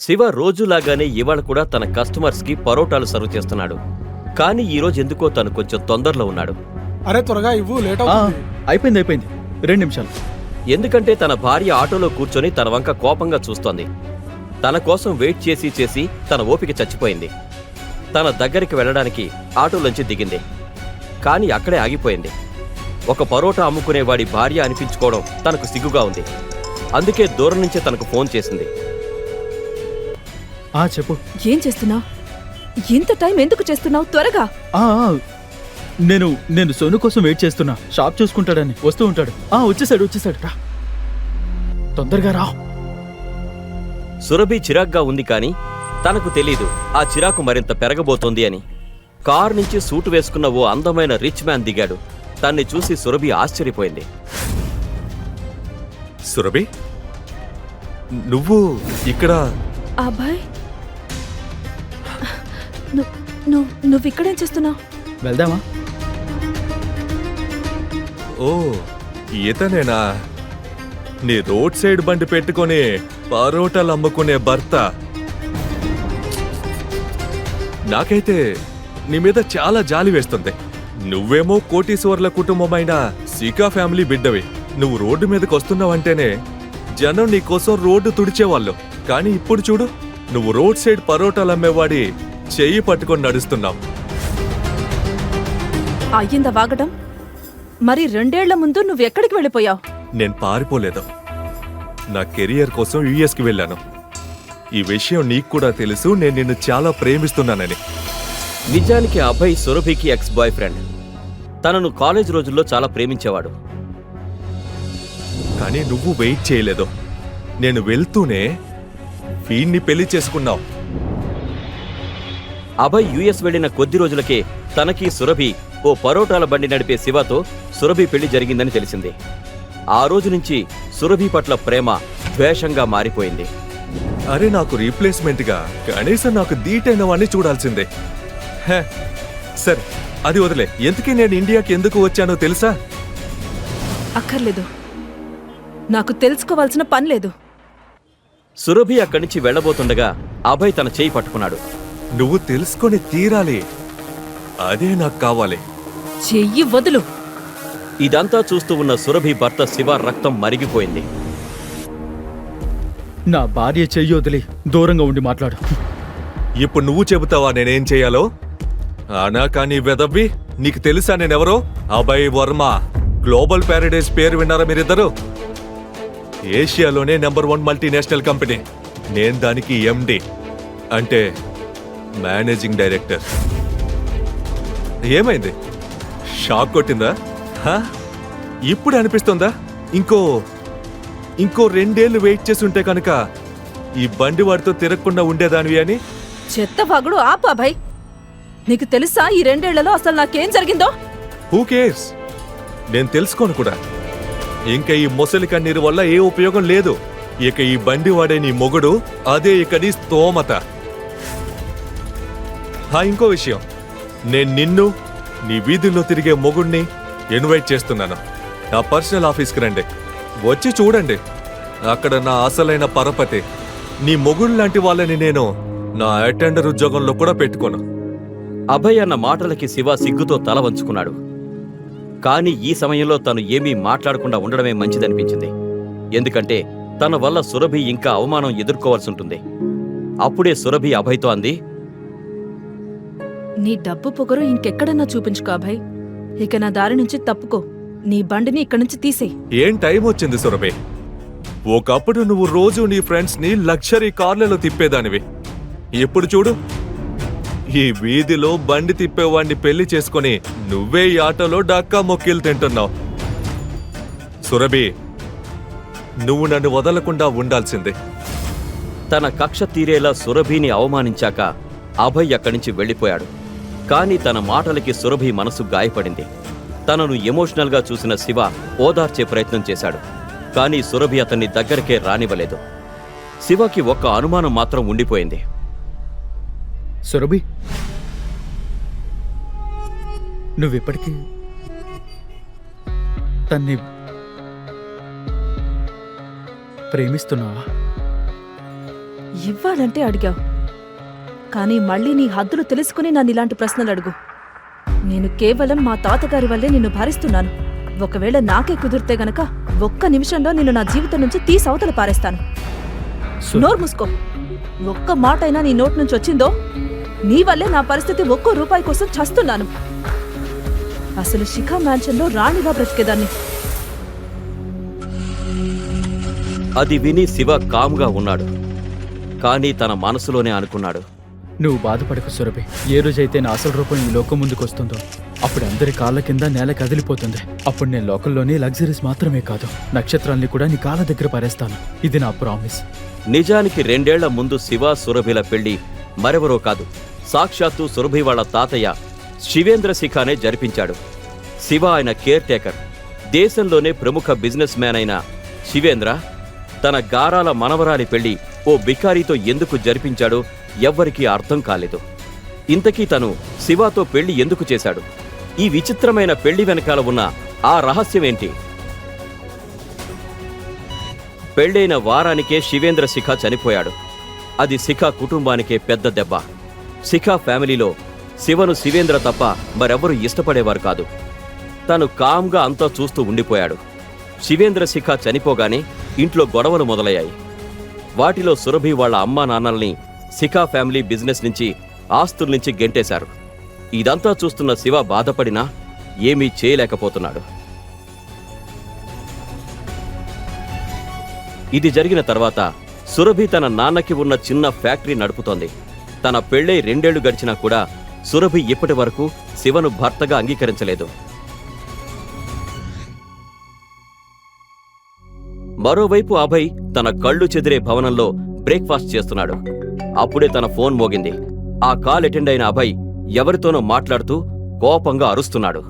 శివ రోజులాగానే ఇవాళ కూడా తన కస్టమర్స్కి పరోటాలు సర్వ్ చేస్తున్నాడు. కానీ ఈరోజు ఎందుకో తను కొంచెం తొందరలో ఉన్నాడు. అరే త్వరగా ఇవ్వు, లేట్ అవుతుంది. అయిపోయింది 2 నిమిషాలు. ఎందుకంటే తన భార్య ఆటోలో కూర్చొని తన వంక కోపంగా చూస్తోంది. తన కోసం వెయిట్ చేసి చేసి తన ఓపిక చచ్చిపోయింది. తన దగ్గరికి వెళ్ళడానికి ఆటోలోంచి దిగింది. కానీ అక్కడే ఆగిపోయింది. ఒక పరోటా అమ్ముకునేవాడి భార్య అనిపించుకోవడం తనకు సిగ్గుగా ఉంది. అందుకే దూరం నుంచే తనకు ఫోన్ చేసింది. చెప్పు. ఏం చేస్తున్నావు? ఇంత టైం ఎందుకు చేస్తున్నావు? త్వరగా. నేను సోను కోసం వెయిట్ చేస్తున్నా. షాప్ చూసుకుంటాడని వస్తూ ఉంటాడు. వచ్చేసాడు రా, తొందరగా రా. సురభి చిరాగ్గా ఉంది. కానీ తనకు తెలీదు ఆ చిరాకు మరింత పెరగబోతోంది అని. కారు నుంచి సూటు వేసుకున్న ఓ అందమైన రిచ్ మ్యాన్ దిగాడు. తన్ని చూసి సురభి ఆశ్చర్యపోయింది. సురభి, నువ్వు ఇక్కడ? అబ్బాయ్, నువ్విక్కడేం చేస్తున్నావు? వెళ్దామా? ఓ, ఇతనేనా నీ రోడ్ సైడ్ బండి పెట్టుకొని పరోటాలు అమ్ముకునే భర్త? నాకైతే నీ మీద చాలా జాలి వేస్తుంది. నువ్వేమో కోటీశ్వర్ల కుటుంబమైన సీకా ఫ్యామిలీ బిడ్డవి. నువ్వు రోడ్డు మీదకి వస్తున్నావంటేనే జనం నీ కోసం రోడ్డు తుడిచేవాళ్ళు. కానీ ఇప్పుడు చూడు, నువ్వు రోడ్ సైడ్ పరోటాలు అమ్మేవాడి చెయ్యి పట్టుకొని నడుస్తున్నావు. అయ్యిందా వాగడం? మరి 2 ఏళ్ల ముందు నువ్వెక్కడికి వెళ్ళిపోయావు? నేను పారిపోలేదు. నా కెరియర్ కోసం యుఎస్కి వెళ్ళాను. ఈ విషయం నీకు కూడా తెలుసు. నేను నిన్ను చాలా ప్రేమిస్తున్నానని. నిజానికి ఆ అబ్బాయి సురభికి ఎక్స్ బాయ్ ఫ్రెండ్. తనను కాలేజ్ రోజుల్లో చాలా ప్రేమించేవాడు. కానీ నువ్వు వెయిట్ చేయలేదు. నేను వెళ్తూనే వీణ్ణి పెళ్లి చేసుకున్నావు. అభయ్ యుఎస్ వెళ్లిన కొద్ది రోజులకే తనకి సురభి ఓ పరోటాల బండి నడిపే శివతో సురభి పెళ్లి జరిగిందని తెలిసింది. ఆ రోజు నుంచి సురభి పట్ల ప్రేమ ద్వేషంగా మారిపోయింది. అరే, నాకు రీప్లేస్మెంట్గా కనీసం నాకు దీటైన వాణ్ణి చూడాల్సిందే. హే, సరే అది వదిలే. ఎందుకీ నేను ఇండియాకి ఎందుకు వచ్చానో తెలుసా? అక్కర్లేదు, నాకు తెలుసుకోవాల్సిన పని లేదు. సురభి అక్కడి నుంచి వెళ్లబోతుండగా అభయ్ తన చేయి పట్టుకున్నాడు. నువ్వు తెలుసుకొని తీరాలి. అదే నాకు కావాలి. చెయ్యి వదులు. ఇదంతా చూస్తూ ఉన్న సురభి భర్త శివ రక్తం మరిగిపోయింది. నా భార్య చెయ్యి వదిలి దూరంగా ఉండి మాట్లాడు. ఇప్పుడు నువ్వు చెబుతావా నేనేం చేయాలో? అనా కానీ వెదవ్వి, నీకు తెలుసా నేనెవరో? అభయ్ వర్మ. గ్లోబల్ ప్యారడైజ్ పేరు విన్నారా మీరిద్దరు? ఏషియాలోనే నంబర్ 1 మల్టీనేషనల్ కంపెనీ. నేను దానికి ఎండి, అంటే మేనేజింగ్ డైరెక్టర్. ఏమైంది? షాక్ కొట్టిందా? ఇప్పుడు అనిపిస్తుందా ఇంకో 2 ఏళ్లు వెయిట్ చేసి ఉంటే కనుక ఈ బండి వాడితో తిరగకుండా ఉండేదానివి అని? చెత్తవాగుడు ఆపు అభయ్. నీకు తెలుసా ఈ 2 ఏళ్లలో అసలు నాకేం జరిగిందో? Who cares? నేను తెలుసుకోను కూడా. ఇంకా ఈ మొసలి కన్నీరు వల్ల ఏ ఉపయోగం లేదు. ఇక ఈ బండి వాడే నీ మొగుడు, అదే ఇక నీ స్తోమత. ఇంకో విషయం, నేను నిన్ను, నీ వీధుల్లో తిరిగే మొగుడిని ఇన్వైట్ చేస్తున్నాను. నా పర్సనల్ ఆఫీస్కి రండి. వచ్చి చూడండి. అక్కడ నా అసలైన పరపతి. నీ మొగుడు లాంటి వాళ్ళని నేను నా అటెండర్ ఉద్యోగంలో కూడా పెట్టుకోను. అభయ్ అన్న మాటలకి శివ సిగ్గుతో తల వంచుకున్నాడు. కానీ ఈ సమయంలో తను ఏమీ మాట్లాడకుండా ఉండడమే మంచిదనిపించింది. ఎందుకంటే తన వల్ల సురభి ఇంకా అవమానం ఎదుర్కోవాల్సి ఉంటుంది. అప్పుడే సురభి అభయ్తో అంది, నీ డబ్బు పొగరు ఇంకెక్కడన్నా చూపించుకో అభయ్. ఇక నా దారి నుంచి తప్పుకో. నీ బండిని ఇక్కడి నుంచి తీసేయ్. ఏం టైం వచ్చింది సురభి? ఒకప్పుడు నువ్వు రోజు నీ ఫ్రెండ్స్ ని లగ్జరీ కార్లలో తిప్పేదానివి. ఇప్పుడు చూడు, ఈ వీధిలో బండి తిప్పేవాడిని పెళ్లి చేసుకుని నువ్వే ఈ ఆటోలో డక్కా మొక్కిలు తింటున్నావు. సురభి, నువ్వు నన్ను వదలకుండా ఉండాల్సిందే. తన కక్ష తీరేలా సురభిని అవమానించాక అభయ్ అక్కడి నుంచి వెళ్ళిపోయాడు. కానీ తన మాటలకి సురభి మనసు గాయపడింది. తనను ఎమోషనల్గా చూసిన శివ ఓదార్చే ప్రయత్నం చేశాడు. కానీ సురభి అతన్ని దగ్గరకే రానివ్వలేదు. శివకి ఒక్క అనుమానం మాత్రం ఉండిపోయింది. సురభి, నువ్విప్పటికీ తన్ని ప్రేమిస్తున్నావా? ఇవ్వాలంటే అడిగావు, కానీ మళ్ళీ నీ హద్దులు తెలుసుకుని నన్ను ఇలాంటి ప్రశ్నలు అడుగు. నేను కేవలం మా తాతగారి వల్లే నిన్ను భరిస్తున్నాను. ఒకవేళ నాకే కుదిరితే గనక ఒక్క నిమిషంలో నిన్ను నా జీవితం నుంచి తీసి అవతల పారేస్తాను. నోరు మూసుకో. ఒక్క మాటైనా నీ నోటి నుంచి వచ్చిందో నీ వల్లే నా పరిస్థితి ఒక్కో రూపాయి కోసం చస్తున్నాను. అసలు శిఖా మ్యాన్షన్లో రాణిగా బ్రతికేదాన్ని. అది విని శివ కామ్గా ఉన్నాడు. కానీ తన మనసులోనే అనుకున్నాడు, నువ్వు బాధపడకు సురభి. ఏ రోజైతే నా అసలు రూపం ఈ లోకం ముందుకు వస్తుందో అప్పుడు అందరి కాళ్ళ కింద నేల కదిలిపోతుంది. అప్పుడు నేను లోకంలోని లగ్జరీస్ మాత్రమే కాదు, నక్షత్రాల్ని కూడా నీ కాళ్ళ దగ్గర పారేస్తాను. ఇది నా ప్రామిస్. నిజానికి 2 ఏళ్ల ముందు శివ సురభిల పెళ్లి మరెవరో కాదు, సాక్షాత్తు సురభి వాళ్ళ తాతయ్య శివేంద్ర శిఖానే జరిపించాడు. శివ ఆయన కేర్ టేకర్. దేశంలోనే ప్రముఖ బిజినెస్ మ్యాన్ అయిన శివేంద్ర తన గారాల మనవరాలి పెళ్లి ఓ బికారీతో ఎందుకు జరిపించాడో ఎవ్వరికీ అర్థం కాలేదు. ఇంతకీ తను శివాతో పెళ్లి ఎందుకు చేశాడు? ఈ విచిత్రమైన పెళ్లి వెనకాల ఉన్న ఆ రహస్యమేంటి? పెళ్లైన వారానికే శివేంద్ర శిఖ చనిపోయాడు. అది శిఖ కుటుంబానికే పెద్ద దెబ్బ. శిఖ ఫ్యామిలీలో శివను శివేంద్ర తప్ప మరెవరూ ఇష్టపడేవారు కాదు. తను కామ్గా అంతా చూస్తూ ఉండిపోయాడు. శివేంద్ర శిఖ చనిపోగానే ఇంట్లో గొడవలు మొదలయ్యాయి. వాటిలో సురభి వాళ్ళ అమ్మా నాన్నల్ని శిఖా ఫ్యామిలీ బిజినెస్ నుంచి, ఆస్తుల నుంచి గెంటేశారు. ఇదంతా చూస్తున్న శివ బాధపడినా ఏమీ చేయలేకపోతున్నాడు. ఇది జరిగిన తర్వాత సురభి తన నాన్నకి ఉన్న చిన్న ఫ్యాక్టరీ నడుపుతోంది. తన పెళ్ళై 2 ఏళ్లు గడిచినా కూడా సురభి ఇప్పటి వరకు శివను భర్తగా అంగీకరించలేదు. మరోవైపు అభయ్ తన కళ్ళు చెదిరే భవనంలో బ్రేక్ఫాస్ట్ చేస్తున్నాడు. అప్పుడే తన ఫోన్ మోగింది. ఆ కాల్ అటెండ్ అయిన అభయ్ ఎవరితోనో మాట్లాడుతూ కోపంగా అరుస్తున్నాడు.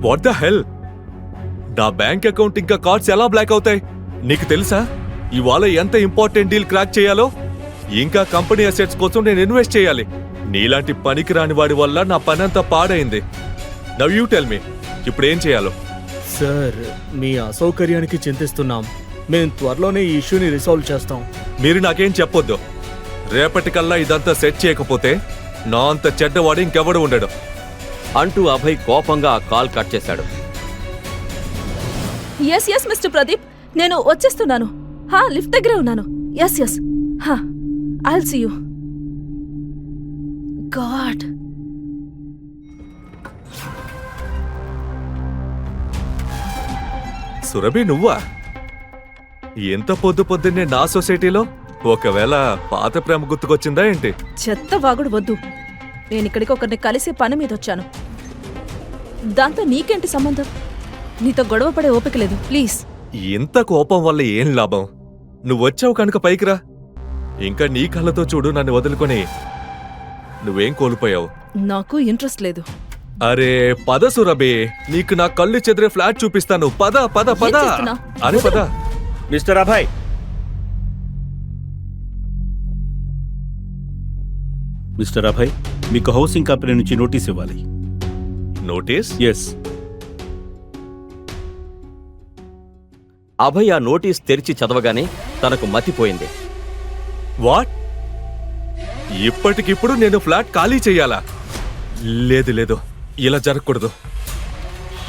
What the hell? నా బ్యాంక్ అకౌంట్ ఇంకా కార్డ్స్ ఎలా బ్లాక్ అవుతాయి? నీకు తెలుసా ఇవాళ ఎంత ఇంపార్టెంట్ డీల్ క్రాక్ చేయాలో? ఇంకా కంపెనీ అసెట్స్ కోసం నేను ఇన్వెస్ట్ చేయాలి. నీలాంటి పనికిరాని వాడి వల్ల నా పనంతా పాడైంది. నవ్ యూ టెల్ మీ, ఇప్పుడు ఏం చేయాలో? సార్, మీ అసౌకర్యానికి చింతిస్తున్నాం. మేము త్వరలోనే ఈ ఇష్యూని రిసాల్వ్ చేస్తాం. మీరు నాకేం చెప్పొద్దు. రేపటికల్లా ఇదంతా సెట్ చేయకపోతే నా అంత చెడ్డవాడు ఇంకెవడు ఉండడు అంటూ అభయ్ కోపంగా ఆ కాల్ కట్ చేశాడు. ఎస్ ఎస్ మిస్టర్ ప్రదీప్, నేను వచ్చేస్తున్నాను. లిఫ్ట్ దగ్గరే ఉన్నాను. Yes yes I'll see you. God, Surabhi నువ్వా? ఎంత పొద్దున్నే నా సొసైటీలో? ఒకవేళ పాత ప్రేమ గుర్తుకొచ్చిందా ఏంటి? చెత్త వాగుడు వద్దు. నేను ఇక్కడికి ఒకరిని కలిసే పని మీద వచ్చాను. దాంతో నీకేంటి సంబంధం? నీతో గొడవ పడే ఓపిక లేదు, ప్లీజ్. ఇంత కోపం వల్ల ఏం లాభం? నువ్వొచ్చావు కనుక పైకిరా. ఇంకా నీ కళ్ళతో చూడు నన్ను వదులుకొని నువ్వేం కోల్పోయావు. నాకు ఇంట్రెస్ట్ లేదు. అరే పద సురభి, నీకు నా కళ్ళు చెదిరే ఫ్లాట్ చూపిస్తాను. పద పద పద. ఏం చేస్తున్నావ్? అరే పద. మిస్టర్ అభయ్, మిస్టర్ అభయ్, మీకు హౌసింగ్ కంపెనీ నుంచి నోటీస్ ఇవ్వాలి. నోటీస్? ఎస్. అభయ్ ఆ నోటీస్ తెరిచి చదవగానే తనకు మతిపోయింది. వాట్? ఇప్పటికిప్పుడు నేను ఫ్లాట్ ఖాళీ చెయ్యాలా? లేదు లేదు, ఇలా జరగకూడదు.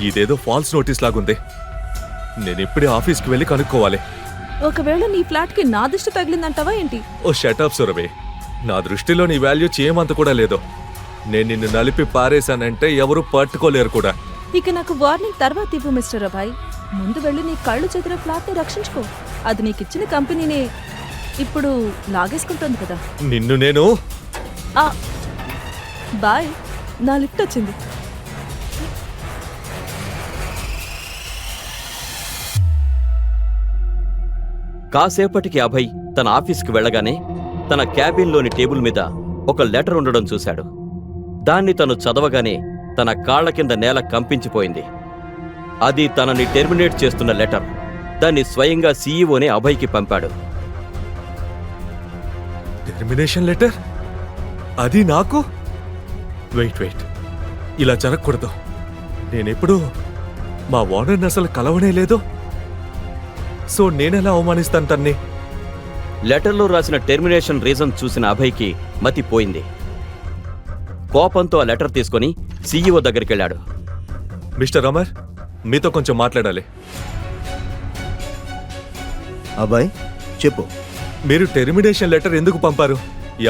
ఇదేదో ఫాల్స్ నోటీస్ లాగుంది. నేను ఇప్పుడే ఆఫీస్కి వెళ్ళి కనుక్కోవాలి. ఒకవేళ నీ ఫ్లాట్ కి నా దిష్టి తగిలిందంటావా ఏంటి? ఓ షటప్ సురభి, నా దృష్టిలో నీ వాల్యూ చేయమంత కూడా లేదు. నేను నిన్ను నలిపి పారేశానంటే ఎవరు పట్టుకోలేరు కూడా. ఇక నాకు వార్నింగ్ తర్వాత ఇవ్వు మిస్టర్ అభయ్. ముందు వెళ్ళి నీ కళ్ళు చెదిరే ఫ్లాట్ ని రక్షించుకో. అది నీకిచ్చిన కంపెనీనే ఇప్పుడు లాగేసుకుంటుంది కదా. నిన్ను నేను బాయ్, నా లిఫ్ట్ వచ్చింది. కాసేపటికి అభయ్ తన ఆఫీస్కి వెళ్ళగానే తన క్యాబిన్లోని టేబుల్ మీద ఒక లెటర్ ఉండడం చూశాడు. దాన్ని తను చదవగానే తన కాళ్ల కింద నేల కంపించిపోయింది. అది తనని టెర్మినేట్ చేస్తున్న లెటర్. దాన్ని స్వయంగా సీఈఓనే అభయ్కి పంపాడు. Termination letter? అది నాకు? వెయిట్, ఇలా జరగకూడదు. నేనెప్పుడు మా ఓనర్ని అసలు కలవనే లేదు. సో నేనెలా అవమానిస్తాను తన్ని? లెటర్లో రాసిన టెర్మినేషన్ రీజన్ చూసిన అభయ్కి మతిపోయింది. కోపంతో ఆ లెటర్ తీసుకొని సీఈఓ దగ్గరికి వెళ్ళాడు. మిస్టర్ అమర్, మీతో కొంచెం మాట్లాడాలి. అబ్బాయి చెప్పు. మీరు టెర్మినేషన్ లెటర్ ఎందుకు పంపారు?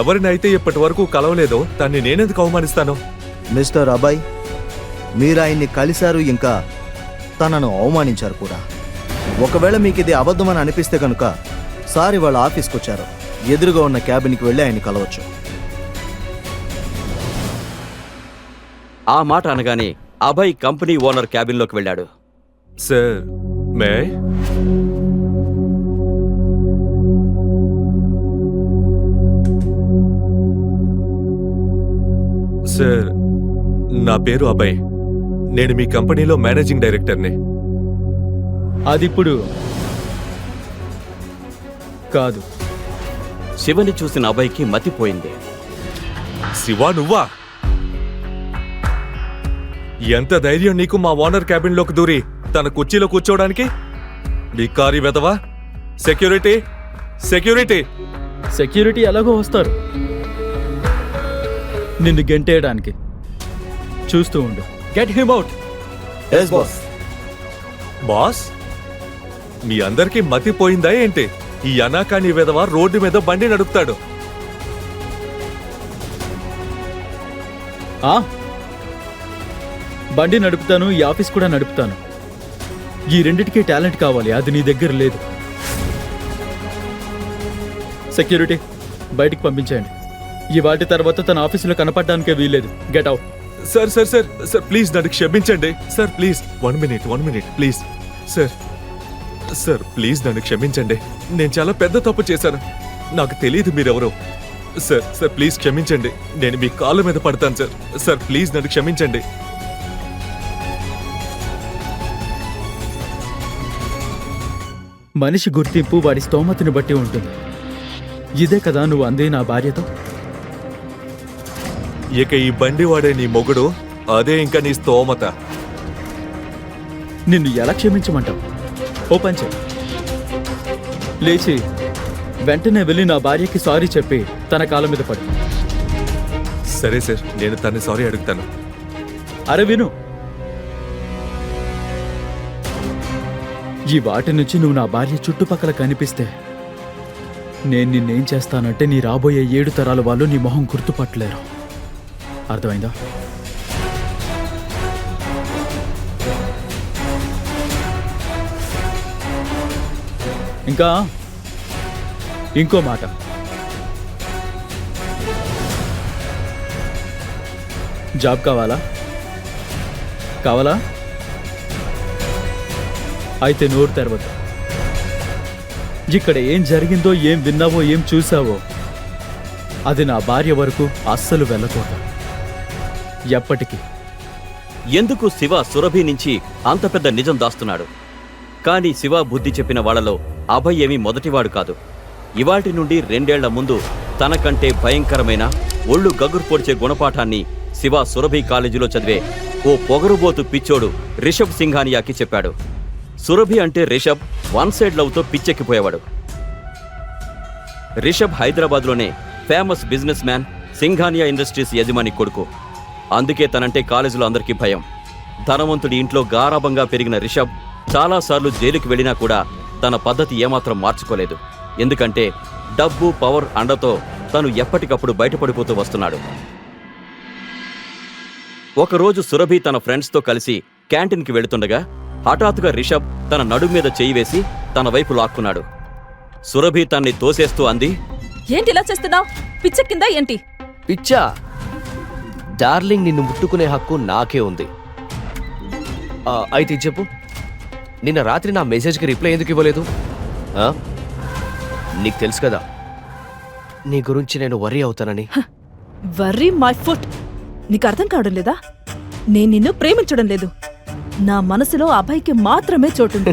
ఎవరినైతే ఇప్పటి వరకు కలవలేదో దాన్ని నేనెందుకు అవమానిస్తాను? మిస్టర్ అబ్బాయి, మీరు ఆయన్ని కలిశారు, ఇంకా తనను అవమానించారు కూడా. ఒకవేళ మీకు ఇది అబద్ధమని అనిపిస్తే కనుక సారీ వాళ్ళ ఆఫీస్కి వచ్చారు, ఎదురుగా ఉన్న క్యాబిన్కి వెళ్ళి ఆయన్ని కలవచ్చు. ఆ మాట అనగానే అభయ్ కంపెనీ ఓనర్ క్యాబిన్లోకి వెళ్ళాడు. సార్, మే సార్, నా పేరు అభయ్. నేను మీ కంపెనీలో మేనేజింగ్ డైరెక్టర్ని. అదిప్పుడు కాదు. శివని చూసిన అభయ్కి మతిపోయింది. శివా, నువ్వా? ఎంత ధైర్యం నీకు మా ఓనర్ క్యాబిన్లోకి దూరి తన కుర్చీలో కూర్చోవడానికి? బికారి వెదవా! Security, security! సెక్యూరిటీ ఎలాగో వస్తారు నిన్ను గెంటేయడానికి. చూస్తూ ఉండు. Get him out. Yes boss. Boss, మీ అందరికీ మతిపోయిందా ఏంటి? ఈ అనాకాని వెదవ రోడ్డు మీద బండి నడుపుతాడు. బండి నడుపుతాను, ఈ ఆఫీస్ కూడా నడుపుతాను. ఈ రెండిటికి టాలెంట్ కావాలి, అది నీ దగ్గర లేదు. సెక్యూరిటీ, బయటికి పంపించేయండి. ఈ వాటి తర్వాత తన ఆఫీసులో కనపడడానికే వీల్లేదు. Get out. Sir sir sir sir, please నన్ను క్షమించండి sir. Please 1 minute please. Sir sir, please నన్ను క్షమించండి. నేను చాలా పెద్ద తప్పు చేశాను. నాకు తెలియదు మీరెవరో. సార్ సార్, ప్లీజ్ క్షమించండి. నేను మీ కాళ్ళ మీద పడతాను సార్. సార్, ప్లీజ్ నన్ను క్షమించండి. మనిషి గుర్తింపు వాడి స్తోమతని బట్టి ఉంటుంది. ఇదే కదా నువ్వు అందే నా భార్యతో. ఇక ఈ బండి వాడే నీ మొగుడు, అదే ఇంకా నీ స్తోమత. నిన్ను ఎలా క్షమించమంటావు? ఓ పని చెయ్. లేచి వెంటనే వెళ్ళి నా భార్యకి సారీ చెప్పి తన కాళ్ళ మీద పడు. సరే సార్, నేను తన్ని సారీ అడుగుతాను. అరే విను, ఈ వాటి నుంచి నువ్వు నా భార్య చుట్టుపక్కల కనిపిస్తే నేను నిన్నేం చేస్తానంటే నీ రాబోయే 7 తరాల వాళ్ళు నీ మొహం గుర్తుపట్టలేరు. అర్థమైందా? ఇంకా ఇంకో మాట, జాబ్ కావాలా? కావాలా? అయితే నోరు తెరవద్దు. ఇక్కడ ఏం జరిగిందో, ఏం విన్నావో, ఏం చూసావో అది నా భార్య వరకు అస్సలు వెళ్ళకూడదు, ఎప్పటికీ. ఎందుకు శివ సురభి నుంచి అంత పెద్ద నిజం దాస్తున్నాడు? కానీ శివ బుద్ధి చెప్పిన వాళ్లలో అభయ్ ఏమీ మొదటివాడు కాదు. ఇవాటి నుండి 2 ఏళ్ల ముందు తనకంటే భయంకరమైన ఒళ్ళు గగురు పొడిచే గుణపాఠాన్ని శివ సురభి కాలేజీలో చదివే ఓ పొగరుబోతు పిచ్చోడు రిషబ్ సింఘానియాకి చెప్పాడు. సురభి అంటే రిషబ్ 1 సైడ్ లవ్తో పిచ్చెక్కిపోయేవాడు. రిషబ్ హైదరాబాద్లోనే famous business man Singhania industries యజమాని కొడుకు. అందుకే తనంటే కాలేజీలో అందరికీ భయం. ధనవంతుడి ఇంట్లో గారాబంగా పెరిగిన రిషబ్ చాలాసార్లు జైలుకి వెళ్ళినా కూడా తన పద్ధతి ఏమాత్రం మార్చుకోలేదు. ఎందుకంటే డబ్బు, పవర్ అండతో తను ఎప్పటికప్పుడు బయటపడిపోతూ వస్తున్నాడు. ఒకరోజు సురభి తన ఫ్రెండ్స్తో కలిసి క్యాంటీన్కి వెళుతుండగా హఠాత్తుగా రిషబ్ తన నడుం మీద చేయి వేసి తన వైపు లాక్కున్నాడు. సురభి తన్ని తోసేస్తూ అంది, ఏంటి ఇలా చేస్తున్నావు? పిచ్చెక్కిందా ఏంటి? పిచ్చా? డార్లింగ్, నిన్ను ముట్టుకునే హక్కు నాకే ఉంది. అయితే చెప్పు, నిన్న రాత్రి నా మెసేజ్కి రిప్లై ఎందుకు ఇవ్వలేదు? నీకు తెలుసు కదా నీ గురించి నేను వర్రీ అవుతానని. Worry my foot. నీకు అర్థం కావడం లేదా? నేను నిన్ను ప్రేమించడం లేదు. నా మనసులో అభయ్కి మాత్రమే చోటుంది.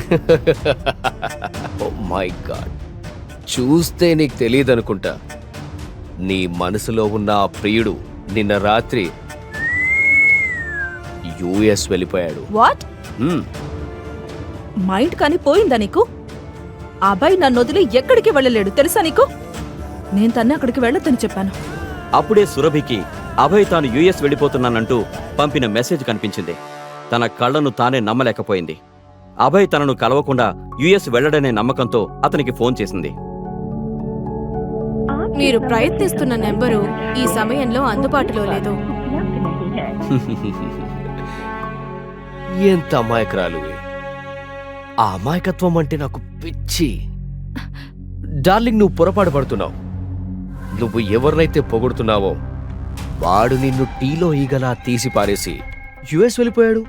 ఓ మై గాడ్, చూస్తే నీకు తెలియదనుకుంటా. నీ మనసులో ఉన్న ఆ ప్రియుడు నిన్న రాత్రి యుఎస్ వెళ్ళిపోయాడు. వాట్? మైండ్ కానీ పోయిందా నీకు? ఆ అబ్బాయి నన్ను వదిలి ఎక్కడికి వెళ్ళలేడు తెలుసా నీకు? నేను తన్ని అక్కడికి వెళ్ళొద్దని చెప్పాను. అప్పుడే సురభికి అభయ్ తాను యుఎస్ వెళ్ళిపోతున్నానంటూ పంపిన మెసేజ్ కనిపించింది. తన కళ్ళను తానే నమ్మలేకపోయింది. అభయ్ తనను కలవకుండా యుఎస్ వెళ్లడనే నమ్మకంతో అతనికి ఫోన్ చేసింది. మీరు ప్రయత్నిస్తున్న నెంబరు ఈ సమయంలో అందుబాటులో లేదు. ఎంత అమాయకురాలువి. ఆ అమాయకత్వం అంటే నాకు పిచ్చి. డార్లింగ్, నువ్వు పొరపాటు పడుతున్నావు. నువ్వు ఎవరినైతే పొగుడుతున్నావో వాడు నిన్ను టీలో ఈగలా తీసి పారేసి యుఎస్ వెళ్ళిపోయాడు.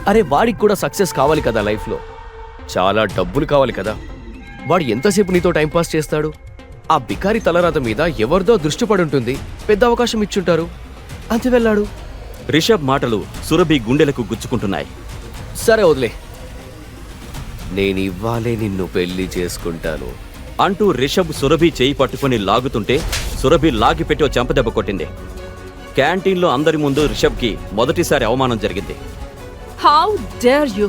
అరే, వాడికి కూడా సక్సెస్ కావాలి కదా లైఫ్లో. చాలా డబ్బులు కావాలి కదా. వాడు ఎంతసేపు నీతో టైంపాస్ చేస్తాడు? ఆ బికారి తలరాత మీద ఎవరిదో దృష్టి పడుంటుంది. పెద్ద అవకాశం ఇచ్చుంటారు, అంతే వెళ్ళాడు. రిషబ్ మాటలు సురభి గుండెలకు గుచ్చుకుంటున్నాయి. సరే వదిలే, నేను ఇవ్వాలే నిన్ను పెళ్లి చేసుకుంటాను అంటూ రిషబ్ సురభి చేయి పట్టుకుని లాగుతుంటే సురభి లాగిపెట్టి ఓ చెంపదెబ్బ కొట్టింది. క్యాంటీన్లో అందరి ముందు రిషబ్కి మొదటిసారి అవమానం జరిగింది. How dare you!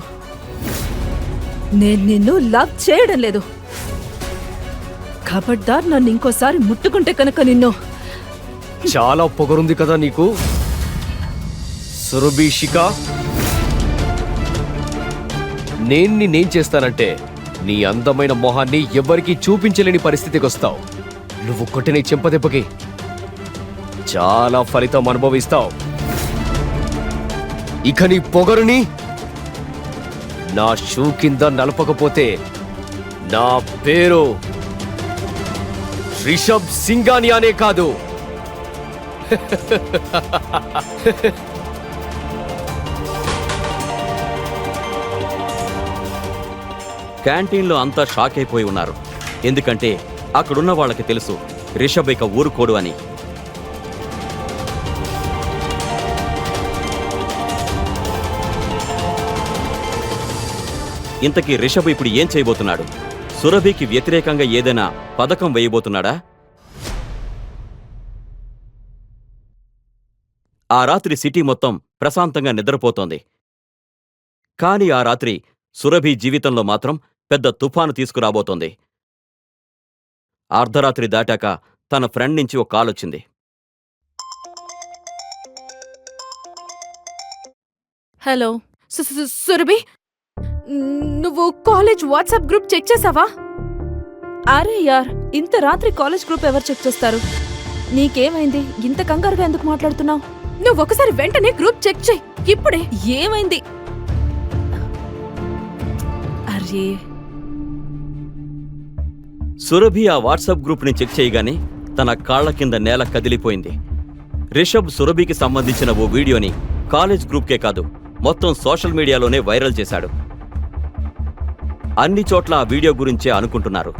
నేను నిన్ను లవ్ చేయడం లేదు. ఖబర్దార్, నన్ను ఇంకోసారి ముట్టుకుంటే కనుక నిన్ను... చాలా పొగరుంది కదా నీకు సురభిషిక. నేనేం చేస్తానంటే నీ అందమైన మొహాన్ని ఎవరికీ చూపించలేని పరిస్థితికి వస్తావు. నువ్వు కొట్టిన చెంపదెబ్బకి చాలా ఫలితం అనుభవిస్తావు. ఇక నీ పొగరుని నా షూ కింద నలపకపోతే నా పేరు రిషబ్ సింఘానియానే కాదు. క్యాంటీన్లో అంతా షాక్ అయిపోయి ఉన్నారు. ఎందుకంటే అక్కడున్న వాళ్ళకి తెలుసు రిషబ్ ఇక ఊరుకోడు అని. ఇంతకీ రిషబ్ ఇప్పుడు ఏం చేయబోతున్నాడు? సురభికి వ్యతిరేకంగా ఏదైనా పథకం వేయబోతున్నాడా? ఆ రాత్రి సిటీ మొత్తం ప్రశాంతంగా నిద్రపోతోంది. కానీ ఆ రాత్రి సురభి జీవితంలో మాత్రం పెద్ద తుఫాను తీసుకురాబోతోంది. అర్ధరాత్రి దాటాక తన ఫ్రెండ్ నుంచి ఒక కాల్ వచ్చింది. హలో సురభి, నువ్వు కాలేజ్ వాట్సాప్ గ్రూప్ చెక్ చేసావా? అరే యార్, ఇంత రాత్రి కాలేజ్ గ్రూప్ ఎవరు చెక్ చేస్తారు? నీకేమైంది? ఇంత కంగారుగా ఎందుకు మాట్లాడుతున్నావు? నువ్వు ఒకసారి వెంటనే గ్రూప్ చెక్ చెయ్యి ఇప్పుడే. ఏమైంది? అరే, సురభి ఆ వాట్సాప్ గ్రూప్ని చెక్ చేయగానే తన కాళ్ల కింద నేల కదిలిపోయింది. రిషబ్ సురభికి సంబంధించిన ఓ వీడియోని కాలేజ్ గ్రూప్కే కాదు, మొత్తం సోషల్ మీడియాలోనే వైరల్ చేశాడు. అన్ని చోట్ల ఆ వీడియో గురించే అనుకుంటున్నారు.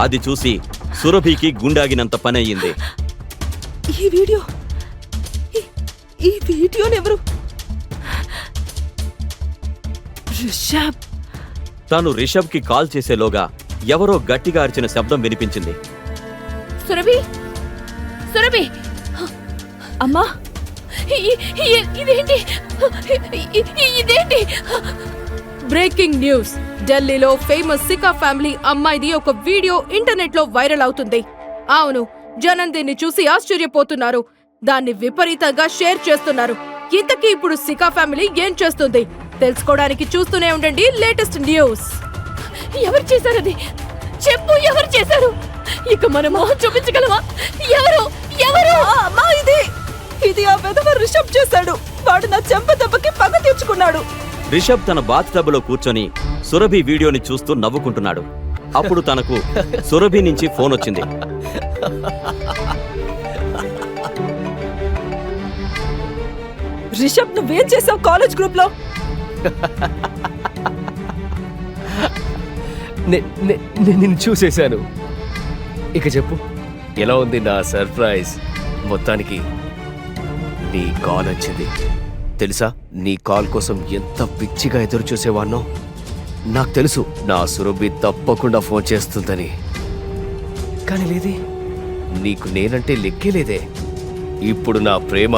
అది చూసి సురభికి గుండాగినంత పని అయ్యింది. ఈ వీడియోనెవరు? రిషబ్! తాను రిషబ్కి కాల్ చేసేలోగా ఎవరో గట్టిగా అరిచిన శబ్దం వినిపించింది. సురభి, సురభి, అమ్మా, ఇదేంటి? ఇదేంటి? Breaking news! ఢిల్లీలో ఫేమస్ సికా ఫ్యామిలీ అమ్మాయిది ఒక వీడియో ఇంటర్నెట్ లో వైరల్ అవుతుంది. అవును, జనం దీన్ని చూసి ఆశ్చర్యపోతున్నారు. దాన్ని విపరీతంగా షేర్ చేస్తున్నారు. ఇంతకీ ఇప్పుడు సికా ఫ్యామిలీ ఏం చేస్తుంది తెలుసుకోవడానికి చూస్తూనే ఉండండి లేటెస్ట్ న్యూస్. ఎవరు చేశారది? చెప్పు, ఎవరు చేశారు? ఇక మన మొహం చూపించగలవా? ఎవరు? ఎవరు? అమ్మా, ఇది ఆ వెధవ రిషబ్ చేశాడు. వాడు నా చెంప దెబ్బకి పగ తీర్చుకున్నాడు. రిషబ్ తన బాత్ టబ్లో కూర్చొని సురభి వీడియోని చూస్తూ నవ్వుకుంటున్నాడు. అప్పుడు తనకు సురభి నుంచి ఫోన్ వచ్చింది. రిషబ్, నువ్వేం చేసావు కాలేజ్ గ్రూప్ లో? నేను చూసేశాను. ఇక చెప్పు, ఎలా ఉంది నా సర్ప్రైజ్? మొత్తానికి నీ కాల్ వచ్చింది. తెలుసా, నీ కాల్ కోసం ఎంత పిచ్చిగా ఎదురు చూసేవాన్నో. నాకు తెలుసు నా సురభి తప్పకుండా ఫోన్ చేస్తుందని. కానీ లేదే, నీకు నేనంటే లెక్కే లేదే. ఇప్పుడు నా ప్రేమ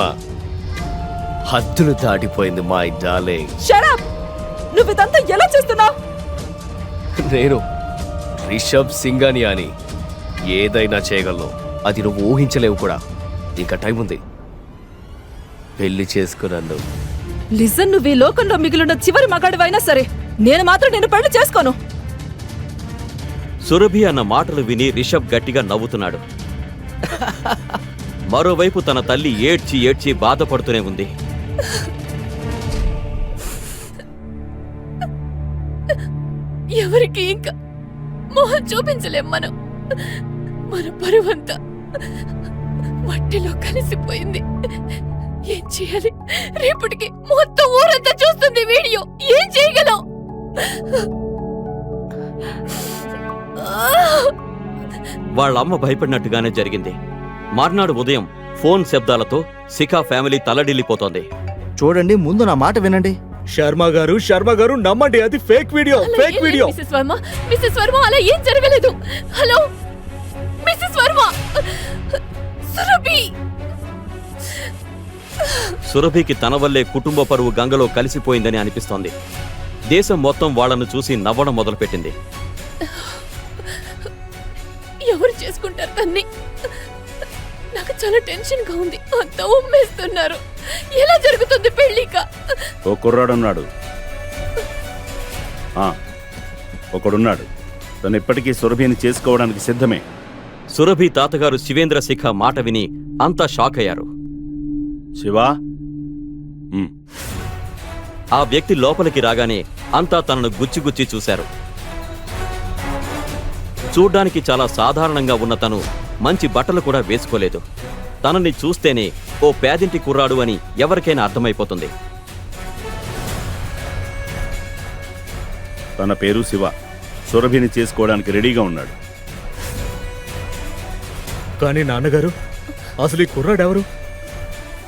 హద్దులు దాటిపోయింది మై డార్లింగ్. Shut up! నువ్వు ఇదంతా ఎలా చేస్తున్నావు? నేను రిషబ్ సింగాని అని ఏదైనా చేయగలను. అది నువ్వు ఊహించలేవు కూడా. ఇంకా టైం ఉంది. పెళ్లి చేసుకున్నాను. లిజన్, నువ్వు ఈ లోకంలో మిగిలిన చివరి మగాడివైనా సరే నేను మాత్రం నిన్ను పెళ్లి చేసుకోను. సురభి అన్న మాటలు విని రిషబ్ గట్టిగా నవ్వుతున్నాడు. మరోవైపు తన తల్లి ఏడ్చి ఏడ్చి బాధపడుతూనే ఉంది. ఎవరికి ఇంకా మొహం చూపించలేం. మన పరువంతా మట్టిలో కలిసిపోయింది. ఏం చేయాలి? రేపటికి మొత్తం ఊరంతా చూస్తుంది వీడియో. ఏం చేయగలం? వాళ్ళ అమ్మ భయపడినట్టుగానే జరిగింది. మర్నాడు ఉదయం ఫోన్ శబ్దాలతో శిఖా ఫ్యామిలీ తల్లడిల్లిపోతోంది. చూడండి, ముందు నా మాట వినండి. శర్మ గారు నమ్మండి, అది ఫేక్ వీడియో. అలా ఫేక్ ఏం వీడియో. లేదు, మిస్సెస్ వర్మ అలా ఏం జరగలేదు. Hello Mrs Varma, Surabhi. సురభికి తన వల్లే కుటుంబ పరువు గంగలో కలిసిపోయిందని అనిపిస్తోంది. దేశం మొత్తం వాళ్లను చూసి నవ్వడం మొదలుపెట్టింది. ఎవరు చేసుకుంటారు తన్ని? నాకు చాలా టెన్షన్ గా ఉంది. అంతా ఉమ్మేస్తున్నారు. ఎలా జరుగుతుంది పెళ్లిక? ఓ కుర్రాడున్నాడు. ఒకడున్నాడు. తను ఇప్పటికీ సురభిని చేసుకోవడానికి సిద్ధమే. సురభి తాతగారు శివేంద్ర శిఖ మాట విని అంతా షాక్ అయ్యారు. శివా, ఆ వ్యక్తి లోపలికి రాగానే అంతా తనను గుచ్చిగుచ్చి చూశారు. చూడ్డానికి చాలా సాధారణంగా ఉన్న తను మంచి బట్టలు కూడా వేసుకోలేదు. తనని చూస్తేనే ఓ పేదింటి కుర్రాడు అని ఎవరికైనా అర్థమైపోతుంది. తన పేరు శివ. సురభిని చేసుకోవడానికి రెడీగా ఉన్నాడు. కానీ నాన్నగారు, అసలు ఈ కుర్రాడెవరు?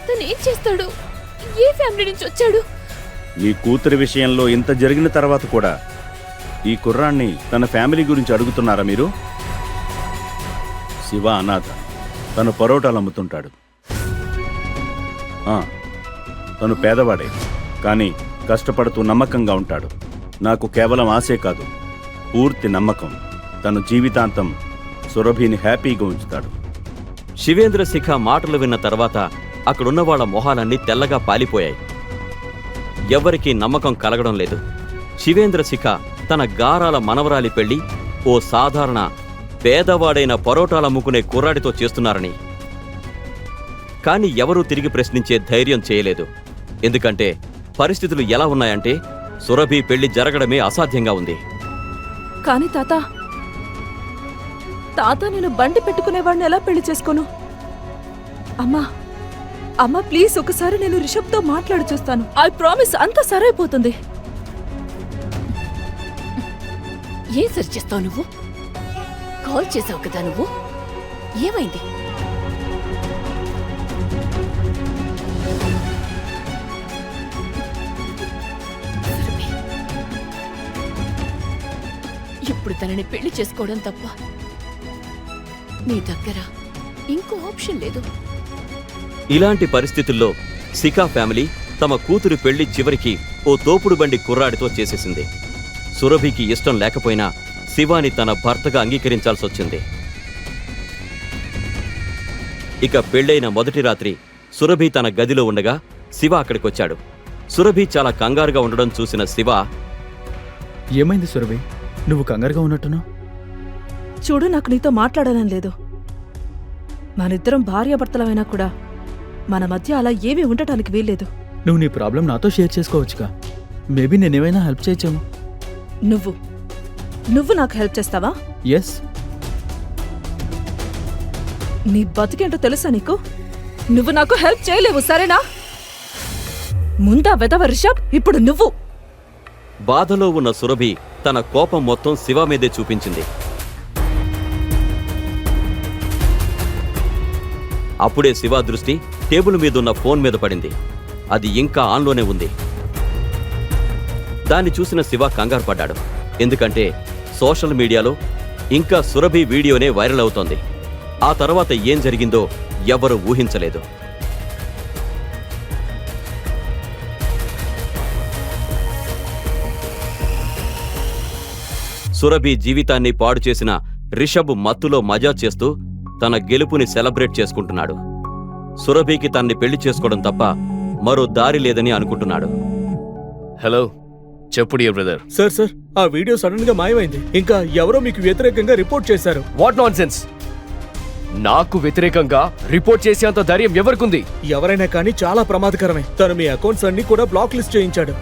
తను ఏం చేస్తాడు? ఏ ఫ్యామిలీ నుంచి వచ్చాడు? నీ కూతురి విషయంలో ఇంత జరిగిన తర్వాత కూడా ఈ కుర్రాన్ని తన ఫ్యామిలీ గురించి అడుగుతున్నారా మీరు? శివ అనాథ. తను పరోటాలు అమ్ముతుంటాడు. తను పేదవాడే, కానీ కష్టపడుతూ నమ్మకంగా ఉంటాడు. నాకు కేవలం ఆశే కాదు, పూర్తి నమ్మకం. తను జీవితాంతం సురభిని హ్యాపీగా ఉంచుతాడు. శివేంద్ర శిఖ మాటలు విన్న తర్వాత అక్కడున్న వాళ్ళ మొహాలన్నీ తెల్లగా పాలిపోయాయి. ఎవ్వరికీ నమ్మకం కలగడం లేదు. శివేంద్ర శిఖ తన గారాల మనవరాలి పెళ్లి ఓ సాధారణ పేదవాడైన పరోటాలమ్ముకునే కుర్రాడితో చేస్తున్నారని. కాని ఎవరూ తిరిగి ప్రశ్నించే ధైర్యం చేయలేదు. ఎందుకంటే పరిస్థితులు ఎలా ఉన్నాయంటే సురభి పెళ్లి జరగడమే అసాధ్యంగా ఉంది. కానీ తాత నేను బండి పెట్టుకునేవాడిని ఎలా పెళ్లి చేసుకోను? అమ్మా ప్లీజ్, ఒకసారి నేను రిషబ్తో మాట్లాడి చూస్తాను. ఐ ప్రామిస్ అంతా సరైపోతుంది. ఏం సరి చేస్తావు నువ్వు? కాల్ చేసావు కదా నువ్వు. ఏమైంది? ఇప్పుడు తనని పెళ్లి చేసుకోవడం తప్ప నీ దగ్గర ఇంకో ఆప్షన్ లేదు. ఇలాంటి పరిస్థితుల్లో శిఖా ఫ్యామిలీ తమ కూతురు పెళ్లి చివరికి ఓ తోపుడు బండి కుర్రాడితో చేసేసింది. సురభికి ఇష్టం లేకపోయినా శివాని తన భర్తగా అంగీకరించాల్సొచ్చింది. ఇక పెళ్లైన మొదటి రాత్రి సురభి తన గదిలో ఉండగా శివ అక్కడికొచ్చాడు. సురభి చాలా కంగారుగా ఉండడం చూసిన శివ, ఏమైంది సురభి, నువ్వు కంగారుగా ఉన్నట్టున్నావు? చూడు, నాకు నీతో మాట్లాడాలని లేదు. మనిద్దరం భార్యాభర్తలమైనా కూడా మన మధ్య అలా ఏమీ ఉండటానికి వీల్లేదు. నువ్వు నీ ప్రాబ్లం నాతో షేర్ చేసుకోవచ్చుగా. మేబీ నేనేమైనా హెల్ప్ చేయొచ్చేమో. నువ్వు నాకు హెల్ప్ చేస్తావా? ఎస్. నీ బతికేంటో తెలుసా నీకు? నువ్వు నాకు హెల్ప్ చేయలేవు, సరేనా? ముందా వెదవ రిషబ్, ఇప్పుడు నువ్వు. బాధలో ఉన్న సురభి తన కోపం మొత్తం శివ మీదే చూపించింది. అప్పుడే శివ దృష్టి టేబుల్ మీదున్న ఫోన్ మీద పడింది. అది ఇంకా ఆన్లోనే ఉంది. దాన్ని చూసిన శివ కంగారు పడ్డాడు. ఎందుకంటే సోషల్ మీడియాలో ఇంకా సురభి వీడియోనే వైరల్ అవుతోంది. ఆ తర్వాత ఏం జరిగిందో ఎవరూ ఊహించలేదు. సురభి జీవితాన్ని పాడు చేసిన రిషబ్ మత్తులో మజా చేస్తూ తన గెలుపుని సెలబ్రేట్ చేసుకుంటున్నాడు. సురభికి తన్ని పెళ్లి చేసుకోవడం తప్ప మరో దారి లేదని అనుకుంటున్నాడు. హలో, చెప్పు డియర్ బ్రదర్. సార్ ఆ వీడియో సడన్ గా మాయమైంది. ఇంకా ఎవరో మీకు వ్యతిరేకంగా రిపోర్ట్ చేశారు. What non sense! నాకు వ్యతిరేకంగా రిపోర్ట్ చేసేంత ధైర్యం ఎవరికుంది? ఎవరైనా కానీ చాలా ప్రమాదకరమే. తను మీ అకౌంట్స్ అన్ని కూడా బ్లాక్ లిస్ట్ చేయించాడు.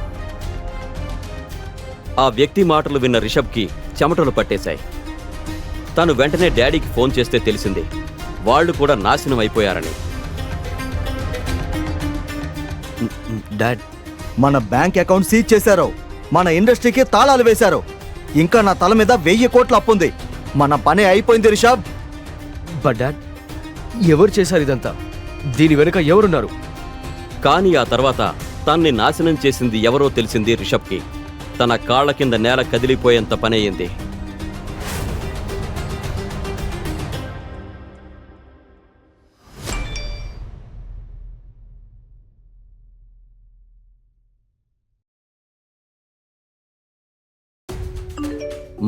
ఆ వ్యక్తి మాటలు విన్న రిషబ్కి చెమటలు పట్టేశాయి. తను వెంటనే డాడీకి ఫోన్ చేస్తే తెలిసింది వాళ్ళు కూడా నాశనం అయిపోయారని. డాడ్, మన బ్యాంక్ అకౌంట్ సీజ్ చేశారు, మన ఇండస్ట్రీకి తాళాలు వేశారు. ఇంకా నా తల మీద 1000 కోట్ల అప్పుంది. మన పని అయిపోయింది రిషబ్. బట్ డాడ్, ఎవరు చేశారు ఇదంతా? దీని వెనుక ఎవరున్నారు? కానీ ఆ తర్వాత తన్ని నాశనం చేసింది ఎవరో తెలిసింది రిషబ్కి. తన కాళ్ల కింద నేల కదిలిపోయేంత పనయ్యింది.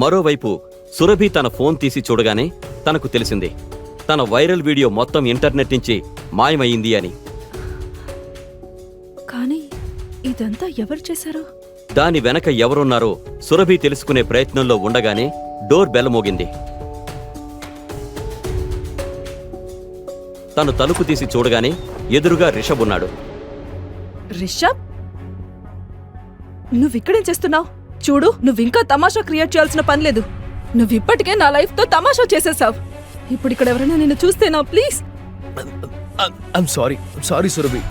మరోవైపు సురభి తన ఫోన్ తీసి చూడగానే తనకు తెలిసింది తన వైరల్ వీడియో మొత్తం ఇంటర్నెట్ నుంచి మాయమయ్యింది అని. కానీ ఇదంతా ఎవరు చేశారు? దాని వెనక ఎవరున్నారో సురభి తెలుసుకునే ప్రయత్నంలో ఉండగానే డోర్ బెల్ మోగింది. తను తలుపు తీసి చూడగానే ఎదురుగా రిషబ్ ఉన్నాడు. రిషబ్, నువ్విక్కడేం చేస్తున్నావు? చూడు, నువ్వింకా తమాషా క్రియేట్ చేయాల్సిన పని లేదు. నువ్విప్పటికే నా లైఫ్తో తమాషా చేసేసావు. ఇప్పుడు ఇక్కడ ఎవరైనా నిన్ను చూస్తేనా? ప్లీజ్. I'm sorry Surabhi.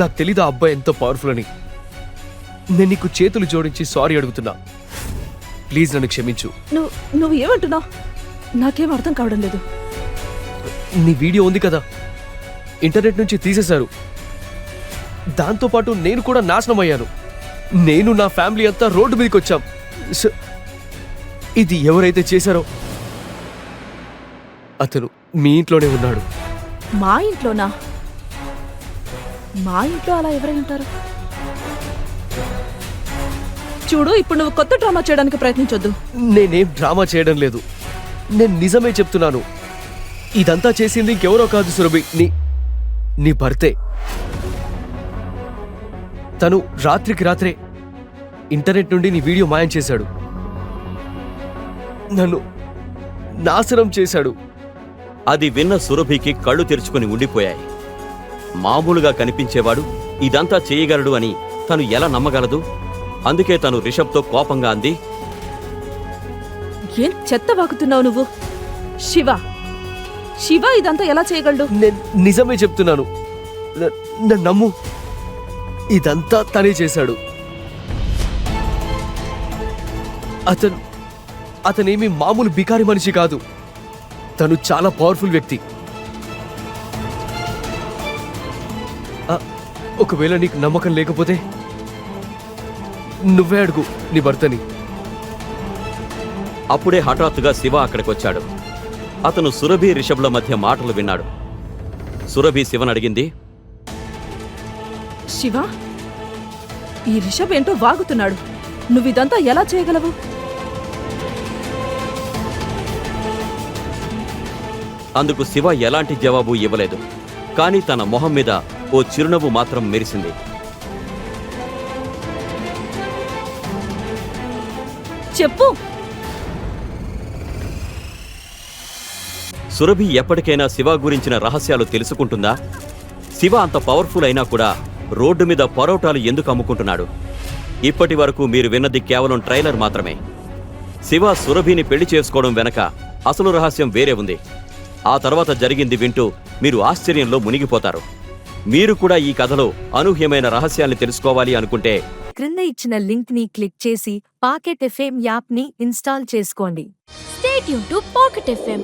నాకు తెలీదు ఆ అబ్బాయి ఎంతో పవర్ఫుల్ అని. నేను నీకు చేతులు జోడించి సారీ అడుగుతున్నా. ప్లీజ్ నన్ను క్షమించు. నువ్వు ఏమంటున్నావు? నాకేం అర్థం కావడం లేదు. నీ వీడియో ఉంది కదా, ఇంటర్నెట్ నుంచి తీసేశారు. దాంతోపాటు నేను కూడా నాశనం అయ్యాను. నేను నా ఫ్యామిలీ అంతా రోడ్డు మీదకి వచ్చాం. ఇది ఎవరైతే చేశారో అతను మీ ఇంట్లోనే ఉన్నాడు. మా ఇంట్లోనా? మా ఇంట్లో అలా ఎవరై ఉంటారు? చూడు, ఇప్పుడు నువ్వు కొత్త డ్రామా చేయడానికి ప్రయత్నించొద్దు. నేనేం డ్రామా చేయడం లేదు, నేను నిజమే చెప్తున్నాను. ఇదంతా చేసింది ఇంకెవరో కాదు సురభి, నీ భర్తే. తను రాత్రికి రాత్రే ఇంటర్నెట్ నుండి నీ వీడియో మాయం చేశాడు. నన్ను నాశనం చేశాడు. అది విన్న సురభికి కళ్ళు తెరుచుకుని ఉండిపోయాయి. మామూలుగా కనిపించేవాడు ఇదంతా చేయగలడు అని తను ఎలా నమ్మగలదు? అందుకే తను రిషబ్తో కోపంగా అంది, ఏం చెత్త వాగుతున్నావు నువ్వు? శివ ఇదంతా ఎలా చేయగలడు? నేను నిజమే చెప్తున్నాను, నన్ను నమ్ము. ఇదంతా తనే చేశాడు. అతనేమి మామూలు బికారి మనిషి కాదు. తను చాలా పవర్ఫుల్ వ్యక్తి. ఒకవేళ నీకు నమ్మకం లేకపోతే నువ్వే అడుగు నీ భర్తని. అప్పుడే హఠాత్తుగా శివ అక్కడికొచ్చాడు. అతను సురభి రిషబ్ల మధ్య మాటలు విన్నాడు. సురభి శివన్ అడిగింది, శివ, ఈ రిషబ్ ఏంటో వాగుతున్నాడు. నువ్విదంతా ఎలా చేయగలవు? అందుకు శివ ఎలాంటి జవాబు ఇవ్వలేదు. కానీ తన మొహం మీద ఓ చిరునవ్వు మాత్రం మెరిసింది. చెప్పు. సురభి ఎప్పటికైనా శివ గురించిన రహస్యాలు తెలుసుకుంటుందా? శివ అంత పవర్ఫుల్ అయినా కూడా రోడ్డు మీద పరోటాలు ఎందుకు అమ్ముకుంటున్నాడు? ఇప్పటి వరకు మీరు విన్నది కేవలం ట్రైలర్ మాత్రమే. శివ సురభిని పెళ్లి చేసుకోవడం వెనక అసలు రహస్యం వేరే ఉంది. ఆ తర్వాత జరిగింది వింటూ మీరు ఆశ్చర్యంలో మునిగిపోతారు. మీరు కూడా ఈ కథలో అనూహ్యమైన రహస్యాల్ని తెలుసుకోవాలి అనుకుంటే క్రింద ఇచ్చిన లింక్ ని క్లిక్ చేసి పాకెట్ ఎఫ్ఎం యాప్ ని ఇన్స్టాల్ చేసుకోండి. Stay tuned to Pocket FM.